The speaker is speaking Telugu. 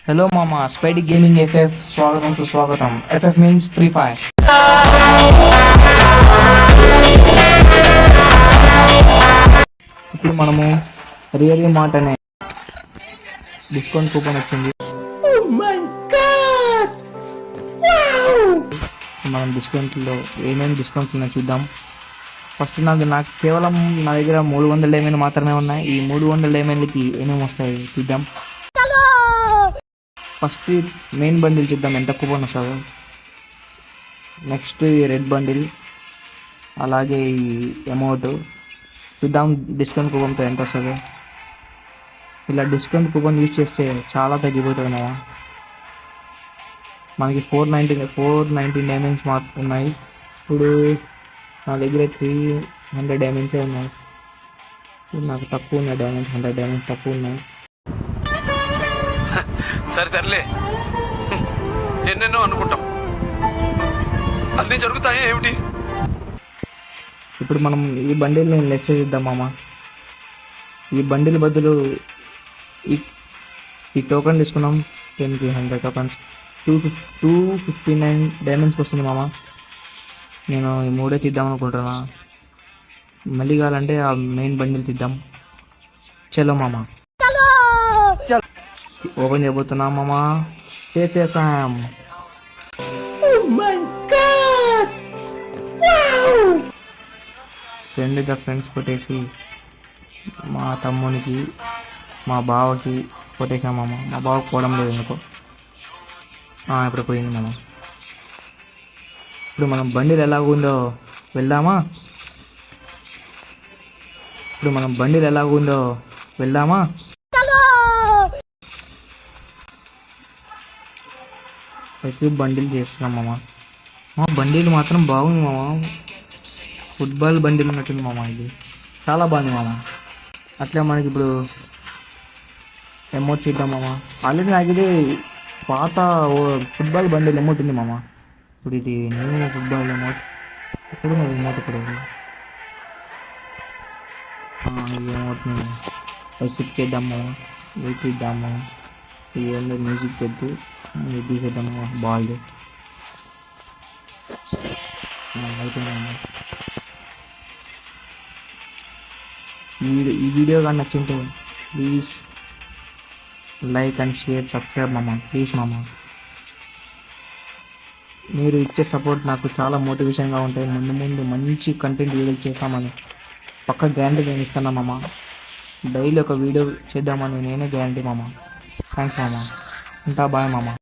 హలో మామ, స్పైడి గేమింగ్ ఎఫ్ఎఫ్ స్వాగతం సుస్వాగతం. FF means free fire. ఇప్పుడు మనము రియల్లీ మార్ట్ అనే డిస్కౌంట్ కూపన్ వచ్చింది. మనం డిస్కౌంట్లో ఏమేమి డిస్కౌంట్స్ ఉన్నాయో చూద్దాం. ఫస్ట్ నాకు కేవలం నా దగ్గర 300 డైమండ్ మాత్రమే ఉన్నాయి. ఈ 300 డైమండ్లకి ఏమేమి వస్తాయి చూద్దాం. ఫస్ట్ మెయిన్ బండిల్ చూద్దాం ఎంత కూపన్ వస్తుందో. నెక్స్ట్ ఈ రెడ్ బండిల్, అలాగే ఈ అమౌంట్ చూద్దాం డిస్కౌంట్ కూపన్తో ఎంత వస్తుందో. ఇలా డిస్కౌంట్ కూపన్ యూజ్ చేస్తే చాలా తగ్గిపోతుంది కదా. మనకి 490 డైమండ్స్ మాత్రం ఉన్నాయి. ఇప్పుడు నా దగ్గర 300 డైమండ్సే ఉన్నాయి. నాకు తక్కువ ఉన్నాయి డైమండ్స్, 100 డైమండ్స్ తక్కువ ఉన్నాయి. సరే తరలే, ఎన్నెన్నో అనుకుంటాం, అన్నీ జరుగుతాయి ఏమిటి. ఇప్పుడు మనం ఈ బండిల్ నేను లెస్ చేద్దాం మామ. ఈ బండిల్ బదులు ఈ టోకెన్ తీసుకున్నాం. 10కి 100 టోకన్స్ 259 డైమండ్స్కి వస్తుంది మామ. నేను ఈ మూడే తీద్దాం అనుకుంటున్నా. మళ్ళీ కావాలంటే ఆ మెయిన్ బండిల్ తీద్దాం. చలో మామ, ఓపెన్ చేయబోతున్నాం మామ. చేసేసాం. ఫ్రెండ్స్ కొట్టేసి మా తమ్మునికి, మా బావకి కొట్టేసాం మామ. మా బావకి పోవడం లేదు ఎందుకో. ఇప్పుడు పోయింది మామ. ఇప్పుడు మనం బండిలు ఎలా ఉందో వెళ్దామా. అయితే బండిల్ చేస్తున్నాం మామ. మా బండిలు మాత్రం బాగుంది మామ. ఫుట్బాల్ బండిలు ఉన్నట్టుంది మామ. ఇది చాలా బాగుంది మామ. అట్లా మనకి ఇప్పుడు అమౌంట్ చూద్దాం మామ. ఆల్రెడీ నాకు ఇది పాత ఫుట్బాల్ బండిల్ అమౌంట్ ఉంది మామ. ఇప్పుడు ఇది న్యూ ఫుట్బాల్ అమౌంట్. ఎక్కడ ఉన్నది అమౌంట్? ఇప్పుడు ఈ అమౌంట్ని ఎక్కిప్ చేద్దాము, వెయిట్ ఇద్దాము. ఇవన్నీ మ్యూజిక్ పెద్దు తీసేద్దాము. బాల్ అయిపోయిందమ్మా. ఈ వీడియో కానీ నచ్చింటే please like and share, subscribe మామ. ప్లీజ్ మామ, మీరు ఇచ్చే సపోర్ట్ నాకు చాలా మోటివేషన్గా ఉంటాయి. ముందు మంచి కంటెంట్ వీడియోలు చేస్తామని పక్క గ్యారంటీ నేను ఇస్తాను మామ. డైలీ ఒక వీడియో చేద్దామని నేనే గ్యారంటీ మామ. థ్యాంక్స్ మామ. ఉంటా, బాయ్ మామ.